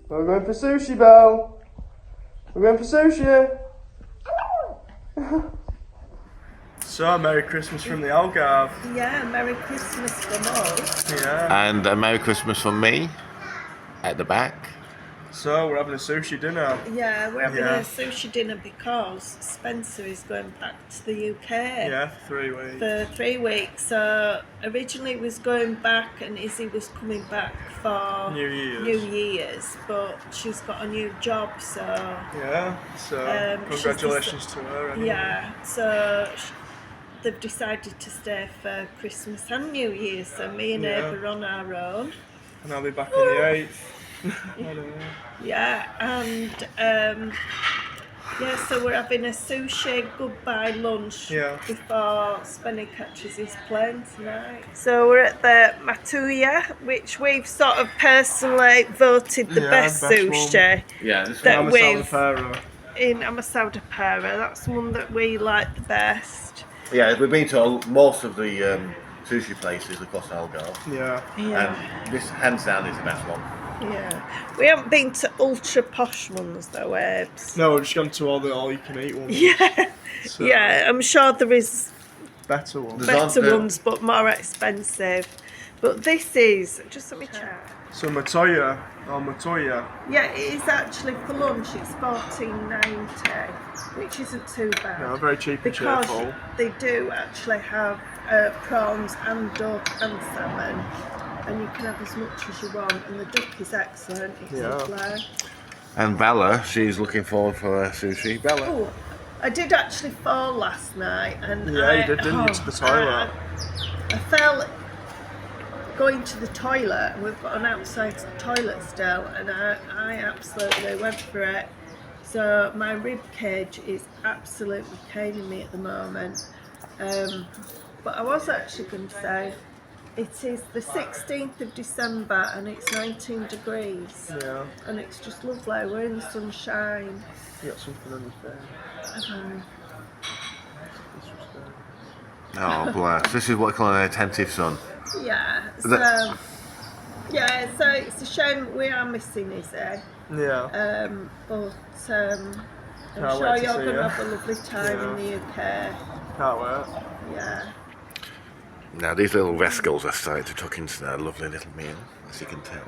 We're going for sushi, Belle. We're going for sushi. So, Merry Christmas from the Algarve. Yeah, Merry Christmas from us. Yeah. And a Merry Christmas from me at the back. So, we're having a sushi dinner. Yeah, we're having a sushi dinner because Spencer is going back to the UK. Yeah, for 3 weeks. For 3 weeks. So originally he was going back and Izzy was coming back for New Year's, but she's got a new job, so... Yeah, so congratulations to her. Anyway. Yeah, so they've decided to stay for Christmas and New Year's, so me and Abe are on our own. And I'll be back on the 8th. Yeah, and so we're having a sushi goodbye lunch before Spenny catches his plane tonight. So we're at the Matuya, which we've sort of personally voted the best sushi. One. Yeah, this that one. In Amasaudapara. That's the one that we like the best. Yeah, we've been to most of the sushi places across Algarve. Yeah. And this hands down is the best one. Yeah. We haven't been to ultra posh ones though, Ebs. No, we've just gone to all the all-you-can-eat ones. Yeah. So, yeah, I'm sure there is better ones. Ones, but more expensive. But this is, just let me check. So Matoya. Yeah, it is actually for lunch. It's $14.90, which isn't too bad. No, very cheap and because cheerful. They do actually have prawns and duck and salmon, and you can have as much as you want. And the duck is excellent. It's lovely. And Bella, she's looking forward for her sushi. Bella. Oh, I did actually fall last night, and you did, didn't you, to the toilet? I fell going to the toilet, and we've got an outside toilet still, and I absolutely went for it. So my rib cage is absolutely caning me at the moment. But I was actually going to say, it is the 16th of December and it's 19 degrees. Yeah. And it's just lovely. We're in the sunshine. You got something on your face. Oh, bless. This is what we call an attentive son. Yeah. So it's a shame we are missing Izzy. Yeah. But I'm sure you're going to have a lovely time in the UK. Can't wait. Yeah. Now these little rascals are starting to tuck into their lovely little meal, as you can tell.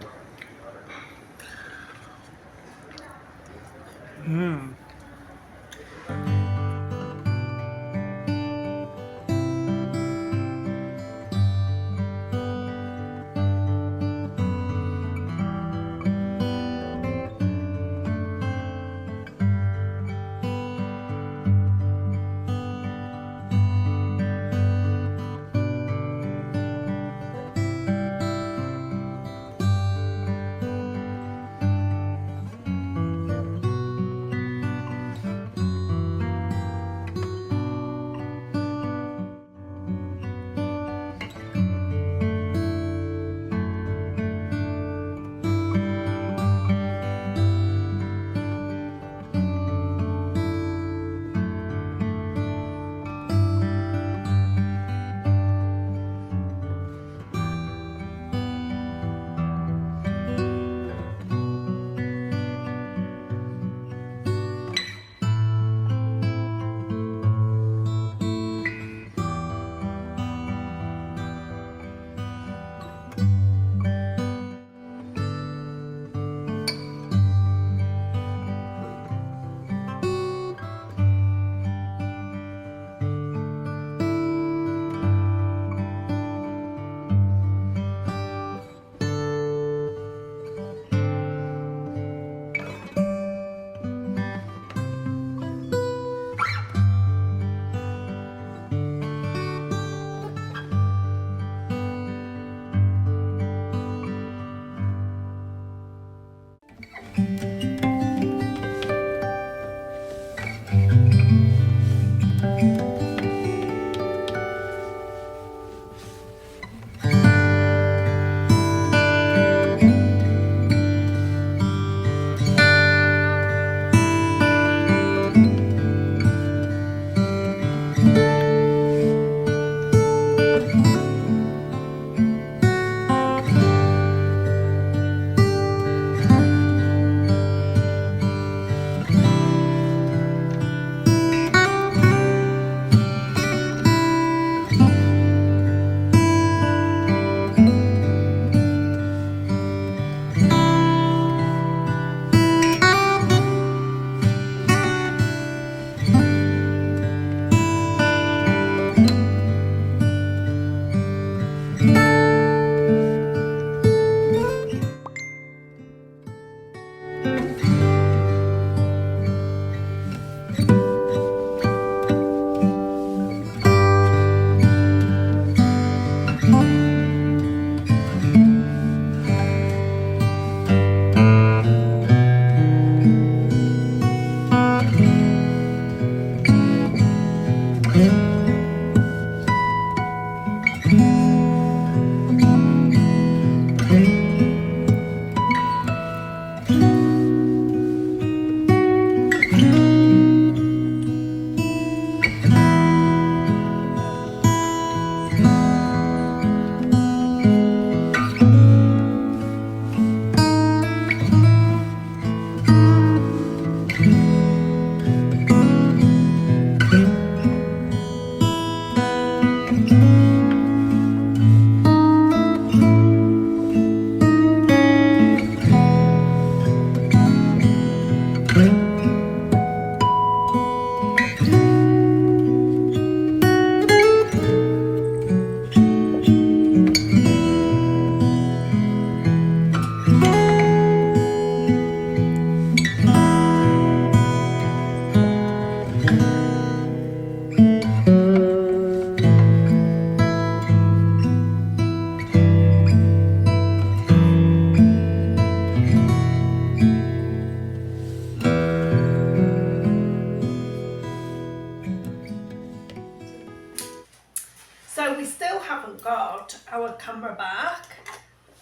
So we still haven't got our camera back.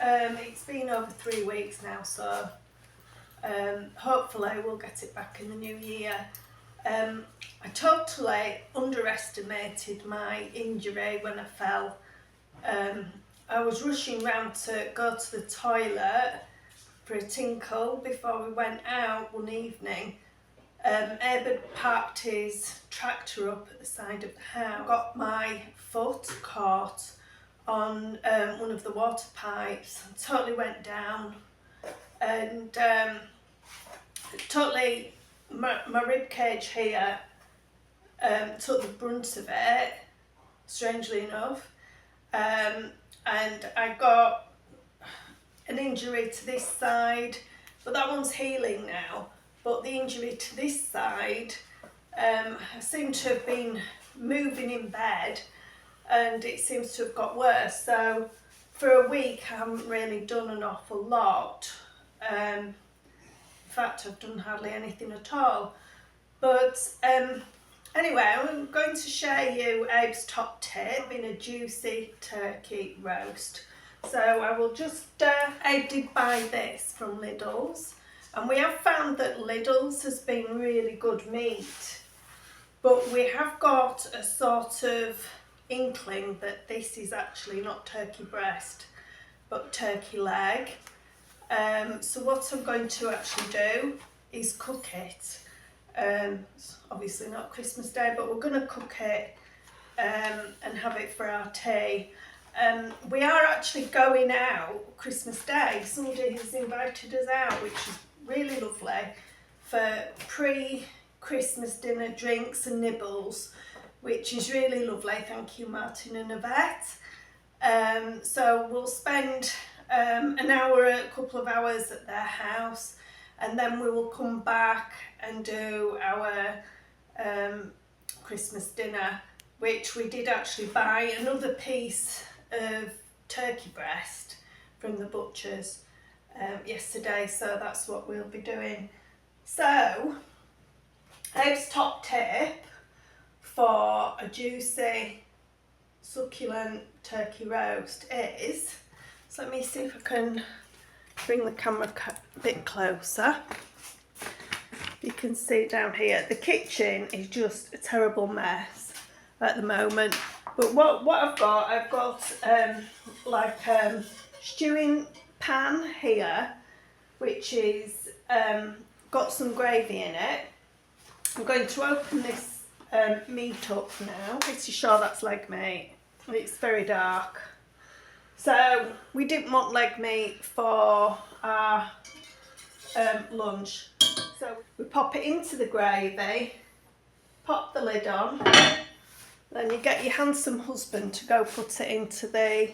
It's been over 3 weeks now, so hopefully we'll get it back in the new year. I totally underestimated my injury when I fell. I was rushing round to go to the toilet for a tinkle before we went out one evening. Abe had parked his tractor up at the side of the house. Got my foot caught on one of the water pipes and totally went down, and totally my rib cage here took the brunt of it, strangely enough, and I got an injury to this side, but that one's healing now. But the injury to this side, I seem to have been moving in bed and it seems to have got worse. So for a week I haven't really done an awful lot. In fact, I've done hardly anything at all. But anyway, I'm going to share you Abe's top tip in a juicy turkey roast. So I will just, Abe did buy this from Lidl's. And we have found that Lidl's has been really good meat, but we have got a sort of inkling that this is actually not turkey breast, but turkey leg. So what I'm going to actually do is cook it. It's obviously not Christmas Day, but we're going to cook it and have it for our tea. We are actually going out Christmas Day. Somebody has invited us out, which is really lovely, for pre-Christmas dinner drinks and nibbles, which is really lovely. Thank you, Martin and Yvette. So we'll spend an hour, a couple of hours at their house, and then we will come back and do our Christmas dinner, which we did actually buy another piece of turkey breast from the butcher's yesterday, so that's what we'll be doing. So Abe's top tip for a juicy succulent turkey roast is, so let me see if I can bring the camera a bit closer. You can see down here the kitchen is just a terrible mess at the moment, but what I've got like stewing pan here, which is got some gravy in it. I'm going to open this meat up now. Pretty sure that's leg meat. It's very dark. So we didn't want leg meat for our lunch. So we pop it into the gravy, pop the lid on, then you get your handsome husband to go put it into the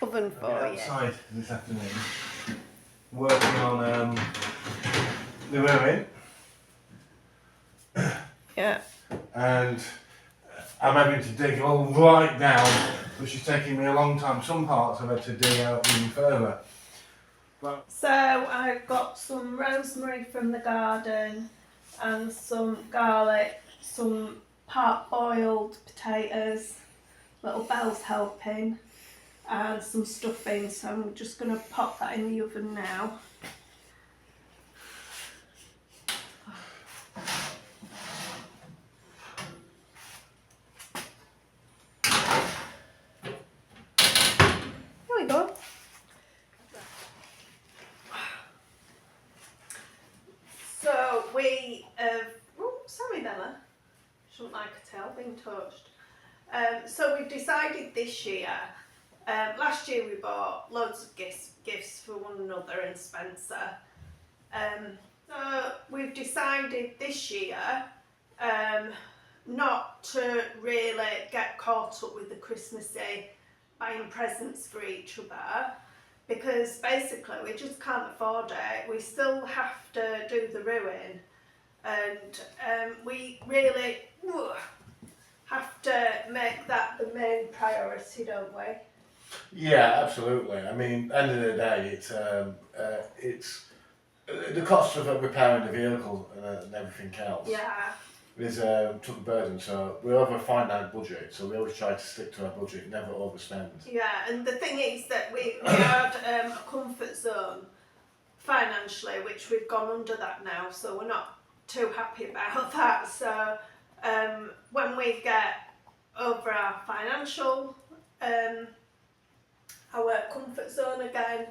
oven for you. Outside this afternoon, working on the women. Yeah. And I'm having to dig all right down, which is taking me a long time. Some parts I've had to dig out even further. But So I've got some rosemary from the garden and some garlic, some part-boiled potatoes, little bells helping, and some stuffing. So I'm just going to pop that in the oven now. Here we go. So we oh sorry Bella, shouldn't like a tail being touched. So we've decided decided this year, last year we bought loads of gifts for one another and Spencer. So we've decided this year not to really get caught up with the Christmassy buying presents for each other, because basically we just can't afford it. We still have to do the ruin, and we really have to make that the main priority, don't we? Yeah, absolutely. I mean, end of the day, it's the cost of repairing the vehicle and everything else. Yeah. Is took a burden, so we have a finite budget, so we always try to stick to our budget, never overspend. Yeah, and the thing is that we had a comfort zone financially, which we've gone under that now, so we're not too happy about that. So when we get over our financial, our comfort zone again,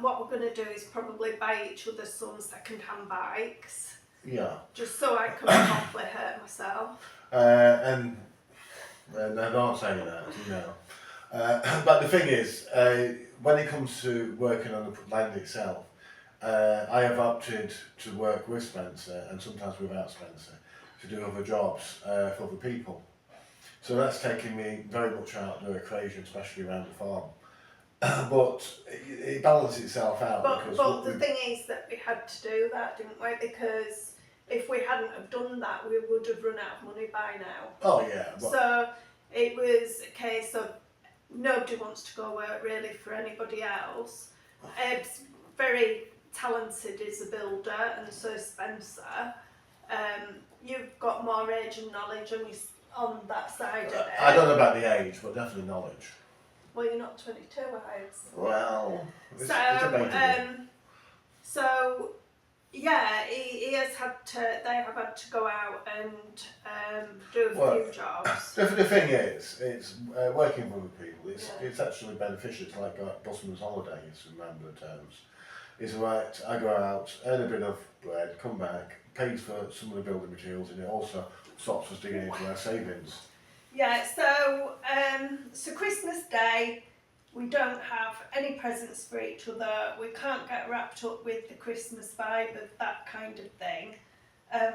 what we're going to do is probably buy each other some second-hand bikes. Yeah. Just so I can properly hurt myself. And I don't say that, you know. But the thing is, when it comes to working on the land itself, I have opted to work with Spencer and sometimes without Spencer to do other jobs for other people. So that's taking me very much out of the equation, especially around the farm. But it balances itself out. But the thing is that we had to do that, didn't we? Because if we hadn't have done that, we would have run out of money by now. Oh yeah. So it was a case of nobody wants to go work really for anybody else. Eb's very talented as a builder, and so is Spencer. You've got more age and knowledge on that side of it. I don't know about the age, but definitely knowledge. Well, you're not 22, Ives. Well, it's So, debatable. so yeah, they have had to go out and do a few jobs. The thing is, it's working with other people. It's actually beneficial. It's like busman's holidays in roundabout terms. It's right. I go out, earn a bit of bread, come back, pays for some of the building materials, and it also stops us digging into our savings. Yeah, so Christmas Day, we don't have any presents for each other. We can't get wrapped up with the Christmas vibe of that kind of thing.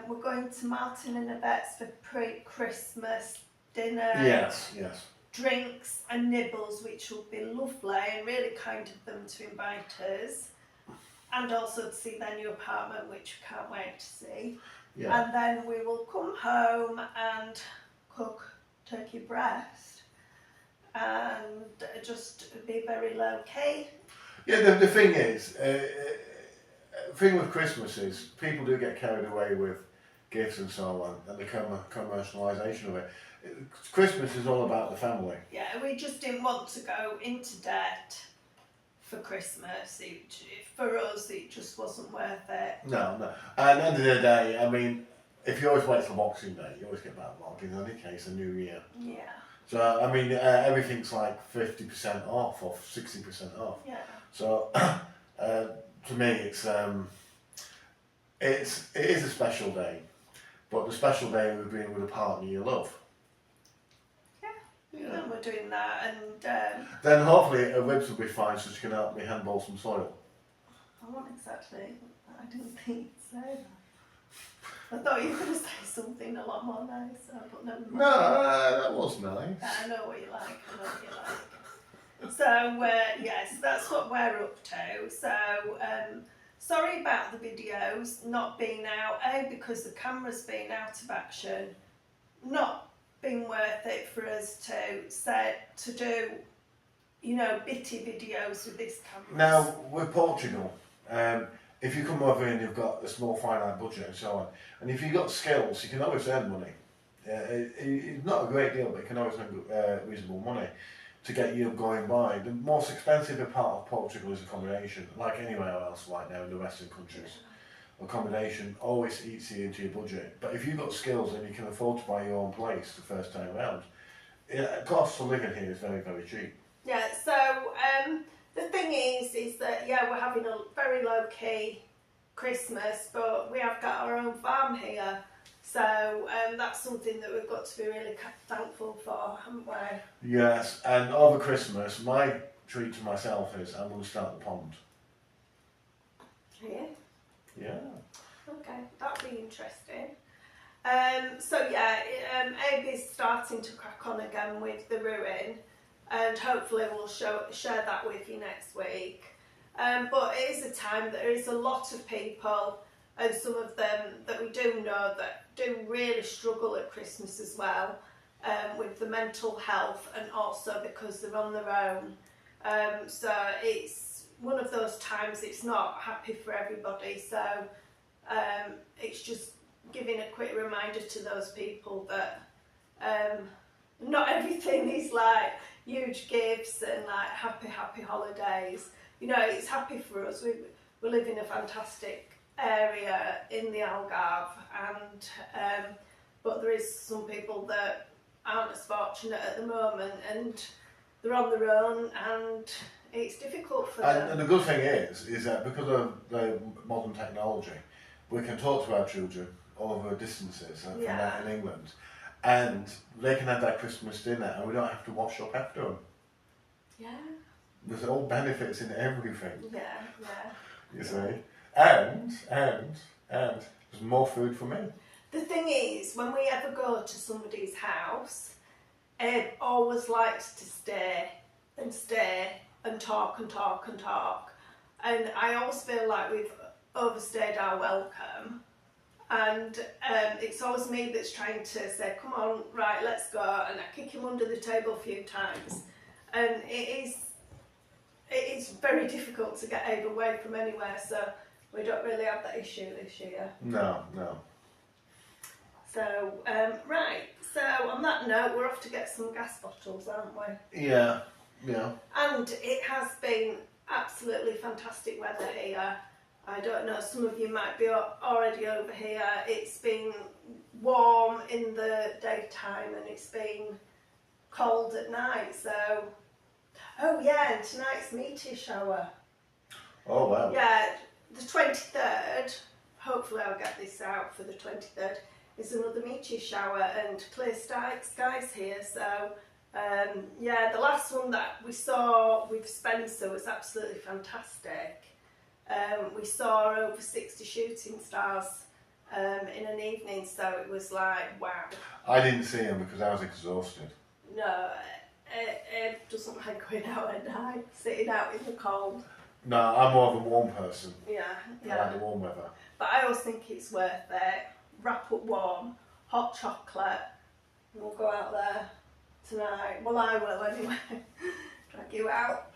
We're going to Martin and Yvette's for pre-Christmas dinner. Yes. Drinks and nibbles, which will be lovely and really kind of them to invite us. And also to see their new apartment, which we can't wait to see. Yeah. And then we will come home and cook turkey breast and just be very low key. Yeah, the thing is, thing with Christmas is people do get carried away with gifts and so on, and the commercialisation of it. Christmas is all about the family. Yeah, we just didn't want to go into debt for Christmas. For us, it just wasn't worth it. No. And at the end of the day, I mean, if you always wait till Boxing Day, you always get backlog. In any case, a new year. Yeah. So I mean, everything's like 50% off or 60% off. Yeah. So to me, it is a special day, but the special day would be with a partner you love. Yeah. And we're doing that, and then hopefully ribs will be fine, so she can help me handball some soil. I wasn't exactly. I didn't think you'd say that. I thought you were going to say something a lot more nicer, but never mind. No, that was nice. I know what you like. So yes, that's what we're up to. So sorry about the videos not being out. Because the camera's been out of action, not been worth it for us to do, bitty videos with this camera. Now with Portugal, if you come over and you've got a small finite budget and so on, and if you've got skills, you can always earn money. It's not a great deal, but you can always earn reasonable money to get you going by. The most expensive part of Portugal is accommodation, like anywhere else right now in the Western countries. Accommodation always eats you into your budget. But if you've got skills and you can afford to buy your own place the first time around, the cost of living here is very, very cheap. Yeah, so the thing is that, we're having a very low-key Christmas, but we have got our own farm here. So that's something that we've got to be really thankful for, haven't we? Yes, and over Christmas, my treat to myself is I'm going to start the pond. Yeah. Yeah. Okay, that'll be interesting. So yeah, Abe is starting to crack on again with the ruin, and hopefully we'll share that with you next week. But it is a time that there is a lot of people, and some of them that we do know that do really struggle at Christmas as well, with the mental health, and also because they're on their own. So it's one of those times it's not happy for everybody. So it's just giving a quick reminder to those people that not everything is like huge gifts and like happy holidays. You know, it's happy for us. We live in a fantastic area in the Algarve, and but there is some people that aren't as fortunate at the moment, and they're on their own, and it's difficult for them. And the good thing is that because of the modern technology, we can talk to our children over distances from that in England, and they can have that Christmas dinner, and we don't have to wash up after them. Yeah. There's all benefits in everything. Yeah. You see, and there's more food for me. The thing is, when we ever go to somebody's house, Ed always likes to stay and talk. And I always feel like we've overstayed our welcome. And it's always me that's trying to say, come on, right, let's go. And I kick him under the table a few times. And it is very difficult to get Abe away from anywhere, so we don't really have that issue this year. No. So, right, so on that note, we're off to get some gas bottles, aren't we? Yeah. And it has been absolutely fantastic weather here. I don't know, some of you might be already over here. It's been warm in the daytime and it's been cold at night, so... Oh yeah, and tonight's meteor shower. Oh wow. Yeah, the 23rd, hopefully I'll get this out for the 23rd, is another meteor shower and clear skies here, so yeah, the last one that we saw with Spencer was absolutely fantastic. We saw over 60 shooting stars in an evening, so it was like, wow. I didn't see him because I was exhausted. No, Ed doesn't like going out at night, sitting out in the cold. No, I'm more of a warm person. Yeah. I like the warm weather. But I always think it's worth it. Wrap up warm, hot chocolate, and we'll go out there tonight. Well, I will anyway. Drag you out.